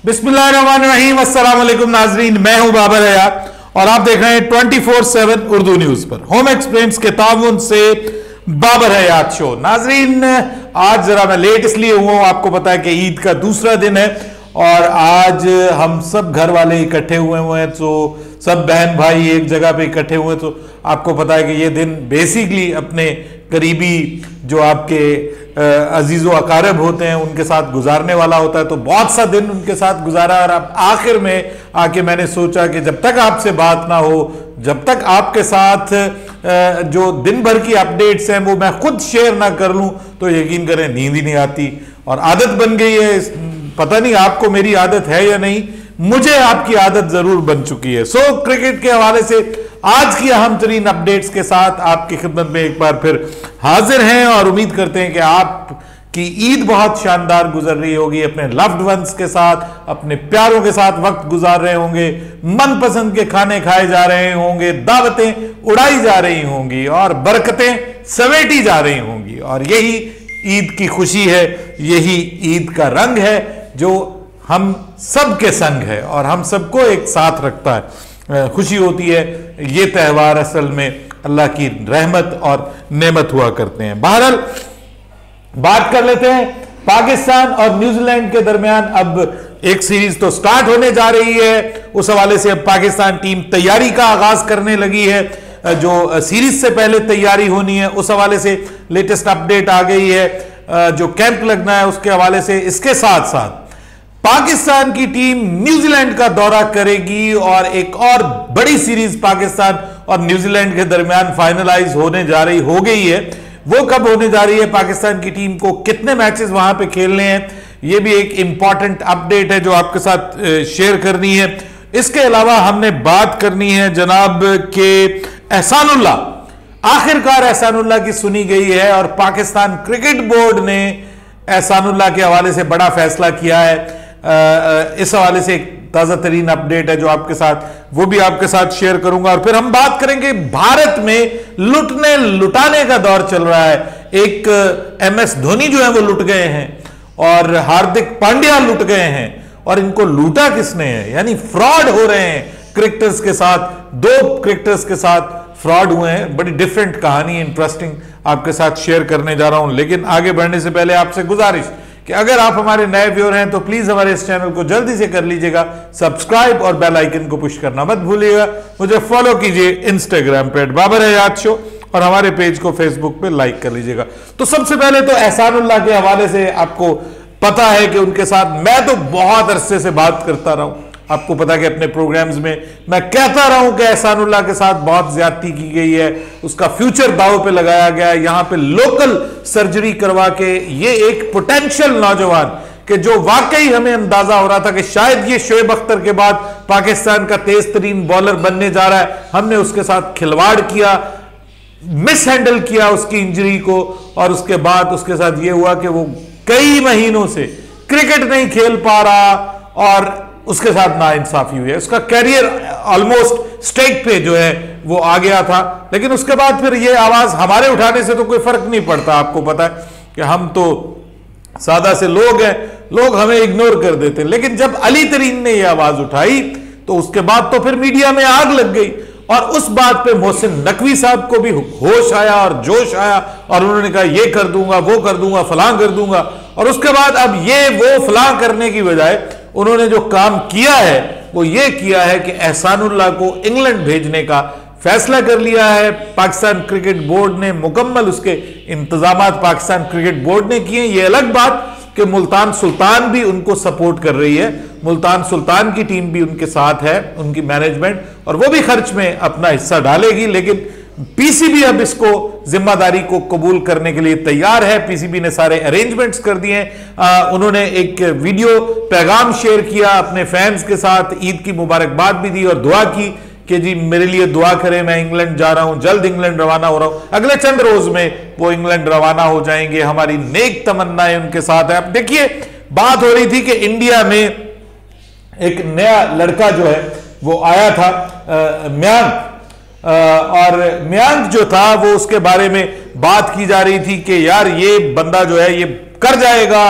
बिस्मिल्लाहिर्रहमानिर्रहीम, अस्सलाम वालेकुम नाजरीन, मैं हूं बाबर हयात और आप देख रहे हैं 24/7 उर्दू न्यूज पर होम एक्सप्लेन्स के ताउन से बाबर हयात शो। नाजरीन, आज जरा मैं लेट इसलिए हुआ हूं, आपको पता है कि ईद का दूसरा दिन है और आज हम सब घर वाले इकट्ठे हुए हैं, तो सब बहन भाई एक जगह पे इकट्ठे हुए, तो आपको पता है कि ये दिन बेसिकली अपने करीबी जो आपके अजीज़ो अकारब होते हैं उनके साथ गुजारने वाला होता है। तो बहुत सा दिन उनके साथ गुजारा और अब आखिर में आके मैंने सोचा कि जब तक आपसे बात ना हो, जब तक आपके साथ जो दिन भर की अपडेट्स हैं वो मैं खुद शेयर ना कर लूं, तो यकीन करें नींद ही नहीं आती और आदत बन गई है। पता नहीं आपको मेरी आदत है या नहीं, मुझे आपकी आदत जरूर बन चुकी है। सो क्रिकेट के हवाले से आज की अहम तरीन अपडेट्स के साथ आपकी खिदमत में एक बार फिर हाजिर हैं और उम्मीद करते हैं कि आपकी ईद बहुत शानदार गुजर रही होगी, अपने लव्ड वंस के साथ, अपने प्यारों के साथ वक्त गुजार रहे होंगे, मनपसंद के खाने खाए जा रहे होंगे, दावतें उड़ाई जा रही होंगी और बरकतें समेटी जा रही होंगी। और यही ईद की खुशी है, यही ईद का रंग है जो हम सब के संग है और हम सबको एक साथ रखता है। खुशी होती है। ये त्यौहार असल में अल्लाह की रहमत और नेमत हुआ करते हैं। बहरहाल बात कर लेते हैं पाकिस्तान और न्यूजीलैंड के दरमियान। अब एक सीरीज तो स्टार्ट होने जा रही है, उस हवाले से अब पाकिस्तान टीम तैयारी का आगाज करने लगी है। जो सीरीज से पहले तैयारी होनी है उस हवाले से लेटेस्ट अपडेट आ गई है। जो कैंप लगना है उसके हवाले से, इसके साथ साथ पाकिस्तान की टीम न्यूजीलैंड का दौरा करेगी और एक और बड़ी सीरीज पाकिस्तान और न्यूजीलैंड के दरमियान फाइनलाइज होने जा रही हो गई है। वो कब होने जा रही है, पाकिस्तान की टीम को कितने मैचेस वहां पे खेलने हैं, ये भी एक इंपॉर्टेंट अपडेट है जो आपके साथ शेयर करनी है। इसके अलावा हमने बात करनी है जनाब के एहसानुल्लाह, आखिरकार एहसानुल्लाह की सुनी गई है और पाकिस्तान क्रिकेट बोर्ड ने एहसानुल्लाह के हवाले से बड़ा फैसला किया है। इस हवाले से एक ताजा तरीन अपडेट है जो आपके साथ, वो भी आपके साथ शेयर करूंगा। और फिर हम बात करेंगे भारत में लुटने लुटाने का दौर चल रहा है। एक MS धोनी जो है वो लुट गए हैं और हार्दिक पांड्या लुट गए हैं और इनको लूटा किसने है, यानी फ्रॉड हो रहे हैं क्रिकेटर्स के साथ। 2 क्रिकेटर्स के साथ फ्रॉड हुए हैं। बड़ी डिफरेंट कहानी, इंटरेस्टिंग आपके साथ शेयर करने जा रहा हूं। लेकिन आगे बढ़ने से पहले आपसे गुजारिश कि अगर आप हमारे नए व्यूअर हैं तो प्लीज हमारे इस चैनल को जल्दी से कर लीजिएगा सब्सक्राइब और बेल आइकन को पुश करना मत भूलिएगा। मुझे फॉलो कीजिए इंस्टाग्राम पे बाबर हयात शो और हमारे पेज को फेसबुक पे लाइक कर लीजिएगा। तो सबसे पहले तो एहसानुल्लाह के हवाले से आपको पता है कि उनके साथ मैं तो बहुत अरसे से बात करता रहा हूं। आपको पता है कि अपने प्रोग्राम्स में मैं कहता रहा हूं कि एहसानुल्लाह के साथ बहुत ज्यादती की गई है, उसका फ्यूचर दांव पे लगाया गया है। यहां पे लोकल सर्जरी करवा के ये एक पोटेंशियल नौजवान कि जो वाकई हमें अंदाजा हो रहा था कि शायद ये शोएब अख्तर के बाद पाकिस्तान का तेज तरीन बॉलर बनने जा रहा है, हमने उसके साथ खिलवाड़ किया, मिस हैंडल किया उसकी इंजरी को और उसके बाद उसके साथ ये हुआ कि वो कई महीनों से क्रिकेट नहीं खेल पा रहा और उसके साथ नाइंसाफी हुई है। उसका कैरियर ऑलमोस्ट स्टेक पे जो है वो आ गया था। लेकिन उसके बाद फिर ये आवाज हमारे उठाने से तो कोई फर्क नहीं पड़ता। आपको पता है कि हम तो सादा से लोग हैं, लोग हमें इग्नोर कर देते हैं। लेकिन जब अली तरीन ने यह आवाज उठाई तो उसके बाद तो फिर मीडिया में आग लग गई और उस बात पे मोहसिन नकवी साहब को भी होश आया और जोश आया और उन्होंने कहा ये कर दूंगा, वो कर दूंगा, फलां कर दूंगा। और उसके बाद अब ये वो फलां करने की बजाय उन्होंने जो काम किया है वो ये किया है कि एहसानुल्लाह को इंग्लैंड भेजने का फैसला कर लिया है। पाकिस्तान क्रिकेट बोर्ड ने मुकम्मल उसके इंतजामात पाकिस्तान क्रिकेट बोर्ड ने किए। ये अलग बात कि मुल्तान सुल्तान भी उनको सपोर्ट कर रही है, मुल्तान सुल्तान की टीम भी उनके साथ है, उनकी मैनेजमेंट, और वो भी खर्च में अपना हिस्सा डालेगी। लेकिन पीसीबी अब इसको जिम्मेदारी को कबूल करने के लिए तैयार है। पीसीबी ने सारे अरेंजमेंट्स कर दिए। उन्होंने एक वीडियो पैगाम शेयर किया अपने फैंस के साथ, ईद की मुबारकबाद भी दी और दुआ की कि जी मेरे लिए दुआ करें, मैं इंग्लैंड जा रहा हूं, जल्द इंग्लैंड रवाना हो रहा हूं, अगले चंद रोज में वो इंग्लैंड रवाना हो जाएंगे, हमारी नेक तमन्नाएं उनके साथ है। अब देखिए, बात हो रही थी कि इंडिया में एक नया लड़का जो है वो आया था, मयांक, और मयांक जो था वो उसके बारे में बात की जा रही थी कि यार ये बंदा जो है ये कर जाएगा,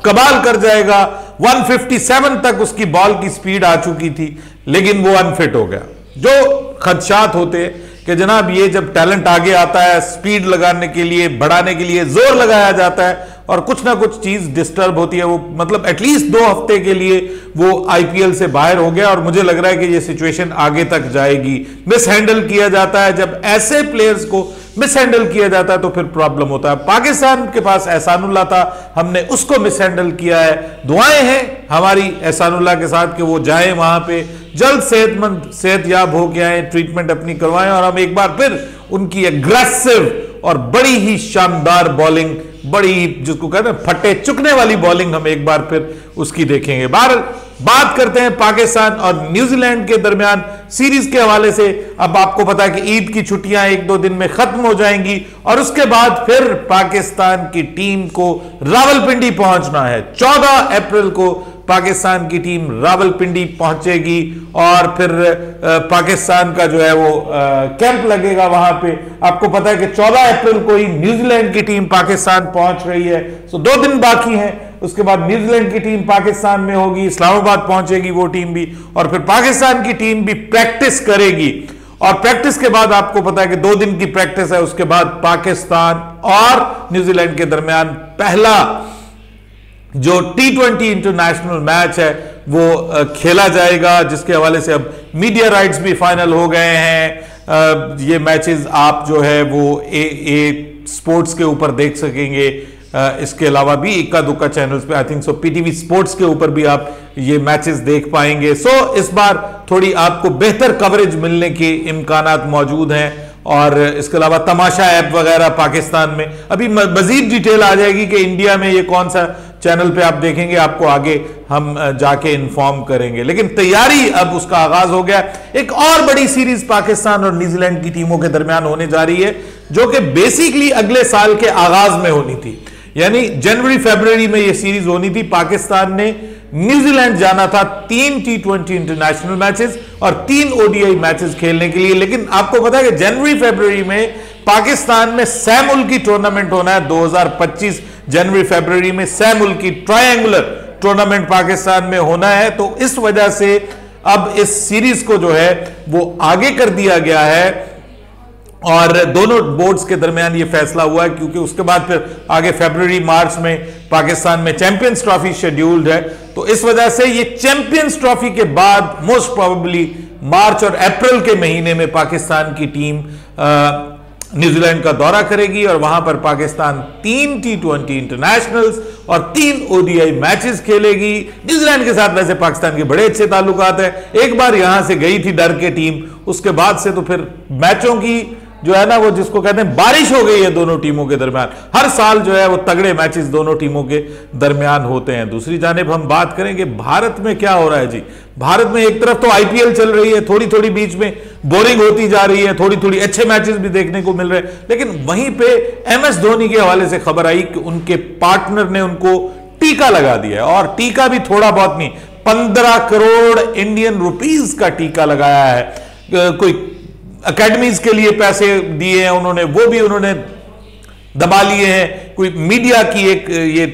कमाल कर जाएगा, 157 तक उसकी बॉल की स्पीड आ चुकी थी, लेकिन वो अनफिट हो गया। जो खदशात होते हैं कि जनाब ये जब टैलेंट आगे आता है, स्पीड लगाने के लिए, बढ़ाने के लिए जोर लगाया जाता है और कुछ ना कुछ चीज डिस्टर्ब होती है, वो मतलब एटलीस्ट 2 हफ्ते के लिए वो आईपीएल से बाहर हो गया और मुझे लग रहा है कि ये सिचुएशन आगे तक जाएगी। मिस हैंडल किया जाता है, जब ऐसे प्लेयर्स को मिस हैंडल किया जाता है तो फिर प्रॉब्लम होता है। पाकिस्तान के पास एहसानुल्लाह था, हमने उसको मिस हैंडल किया है। दुआएं हैं हमारी एहसानुल्लाह के साथ कि वो जाए वहां पे, जल्द सेहतयाब हो के आए, ट्रीटमेंट अपनी करवाएं और हम एक बार फिर उनकी एग्रेसिव और बड़ी ही शानदार बॉलिंग, बड़ी जिसको कहते हैं फटे चुकने वाली बॉलिंग, हम एक बार फिर उसकी देखेंगे। बात करते हैं पाकिस्तान और न्यूजीलैंड के दरमियान सीरीज के हवाले से। अब आपको पता है कि ईद की छुट्टियां 1-2 दिन में खत्म हो जाएंगी और उसके बाद फिर पाकिस्तान की टीम को रावलपिंडी पहुंचना है। 14 अप्रैल को पाकिस्तान की टीम रावलपिंडी पहुंचेगी और फिर पाकिस्तान का जो है वो कैंप लगेगा वहां पे। आपको पता है कि 14 अप्रैल को ही न्यूजीलैंड की टीम पाकिस्तान पहुंच रही है, तो 2 दिन बाकी हैं। उसके बाद न्यूजीलैंड की टीम पाकिस्तान में होगी, इस्लामाबाद पहुंचेगी वो टीम भी, और फिर पाकिस्तान की टीम भी प्रैक्टिस करेगी। और प्रैक्टिस के बाद आपको पता है कि 2 दिन की प्रैक्टिस है, उसके बाद पाकिस्तान और न्यूजीलैंड के दरमियान पहला जो T20 इंटरनेशनल मैच है वो खेला जाएगा, जिसके हवाले से अब मीडिया राइट्स भी फाइनल हो गए हैं। ये मैचेस आप जो है वो ए स्पोर्ट्स के ऊपर देख सकेंगे। इसके अलावा भी इक्का दुक्का चैनल्स पे, I think so PTV sports के ऊपर भी आप ये मैचेस देख पाएंगे। सो इस बार थोड़ी आपको बेहतर कवरेज मिलने के इम्कानात मौजूद हैं। और इसके अलावा तमाशा ऐप वगैरह पाकिस्तान में अभी मजीद डिटेल आ जाएगी कि इंडिया में ये कौन सा चैनल पे आप देखेंगे, आपको आगे हम जाके इन्फॉर्म करेंगे। लेकिन तैयारी अब उसका आगाज हो गया। एक और बड़ी सीरीज पाकिस्तान और न्यूजीलैंड की टीमों के दरमियान होने जा रही है, जो कि बेसिकली अगले साल के आगाज में होनी थी, यानी जनवरी-फरवरी में यह सीरीज होनी थी। पाकिस्तान ने न्यूजीलैंड जाना था 3 T20 इंटरनेशनल मैचेस और 3 ओडीआई मैचेस खेलने के लिए। लेकिन आपको पता है कि जनवरी-फरवरी में पाकिस्तान में सह मुल्की टूर्नामेंट होना है। 2025 जनवरी-फरवरी में सह मुल्की ट्रायंगुलर टूर्नामेंट पाकिस्तान में होना है। तो इस वजह से अब इस सीरीज को जो है वो आगे कर दिया गया है और दोनों बोर्ड्स के दरमियान ये फैसला हुआ है, क्योंकि उसके बाद फिर आगे फरवरी-मार्च में पाकिस्तान में चैंपियंस ट्रॉफी शेड्यूल्ड है। तो इस वजह से ये चैंपियंस ट्रॉफी के बाद मोस्ट प्रोबेबली मार्च और अप्रैल के महीने में पाकिस्तान की टीम न्यूजीलैंड का दौरा करेगी और वहां पर पाकिस्तान 3 T20 इंटरनेशनल्स और 3 ओडीआई मैचेस खेलेगी। न्यूजीलैंड के साथ वैसे पाकिस्तान के बड़े अच्छे ताल्लुकात हैं। एक बार यहां से गई थी डर के टीम, उसके बाद से तो फिर मैचों की जो है ना वो जिसको कहते हैं बारिश हो गई है दोनों टीमों के दरमियान। हर साल जो है वो तगड़े मैचेस दोनों टीमों के दरमियान होते हैं। दूसरी जानिब हम बात करेंगे भारत में क्या हो रहा है जी। भारत में एक तरफ तो आईपीएल चल रही है, थोड़ी थोड़ी बीच में बोरिंग होती जा रही है, थोड़ी थोड़ी अच्छे मैचेस भी देखने को मिल रहे हैं। लेकिन वहीं पे एमएस धोनी के हवाले से खबर आई कि उनके पार्टनर ने उनको टीका लगा दिया है, और टीका भी थोड़ा बहुत नहीं, 15 करोड़ इंडियन रुपीस का टीका लगाया है। कोई अकेडमीज के लिए पैसे दिए हैं उन्होंने, वो भी उन्होंने दबा लिए हैं। कोई मीडिया की एक ये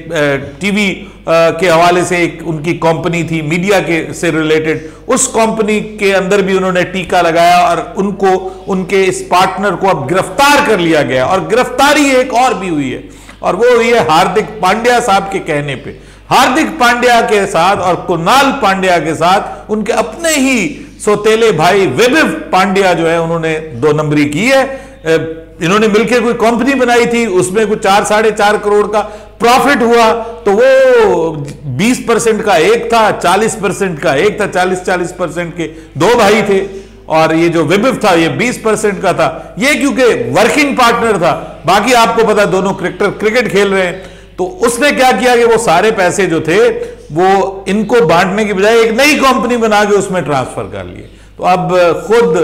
टीवी के हवाले से एक उनकी कंपनी थी मीडिया के से रिलेटेड, उस कंपनी के अंदर भी उन्होंने टीका लगाया और उनको उनके इस पार्टनर को अब गिरफ्तार कर लिया गया। और गिरफ्तारी एक और भी हुई है, और वो हुई है हार्दिक पांड्या साहब के कहने पे। हार्दिक पांड्या के साथ और कुणाल पांड्या के साथ उनके अपने ही सौतेले भाई वैभव पांड्या जो है उन्होंने 2 नंबरी की है। इन्होंने मिलकर कोई कंपनी बनाई थी, उसमें कुछ 4-4.5 करोड़ का प्रॉफिट हुआ। तो वो 20% का एक था, 40% का एक था, 40% के 2 भाई थे। और ये जो वैभव था ये 20% का था। ये क्योंकि वर्किंग पार्टनर था, बाकी आपको पता दोनों क्रिकेट खेल रहे हैं। तो उसने क्या किया कि वो सारे पैसे जो थे वो इनको बांटने की बजाय एक नई कंपनी बना के उसमें ट्रांसफर कर लिए। तो अब खुद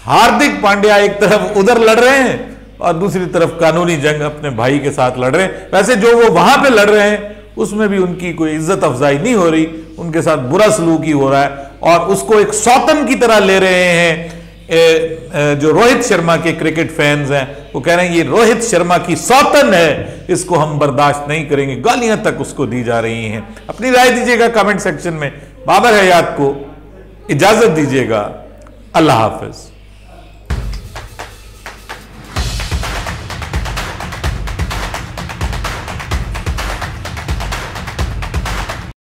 हार्दिक पांड्या एक तरफ उधर लड़ रहे हैं और दूसरी तरफ कानूनी जंग अपने भाई के साथ लड़ रहे हैं। वैसे जो वो वहां पे लड़ रहे हैं उसमें भी उनकी कोई इज्जत अफजाई नहीं हो रही, उनके साथ बुरा सलूक ही हो रहा है और उसको एक सौतन की तरह ले रहे हैं जो रोहित शर्मा के क्रिकेट फैंस हैं वो कह रहे हैं ये रोहित शर्मा की सौतन है, इसको हम बर्दाश्त नहीं करेंगे, गालियां तक उसको दी जा रही हैं। अपनी राय दीजिएगा कमेंट सेक्शन में। बाबर हयात को इजाजत दीजिएगा। अल्लाह हाफिज।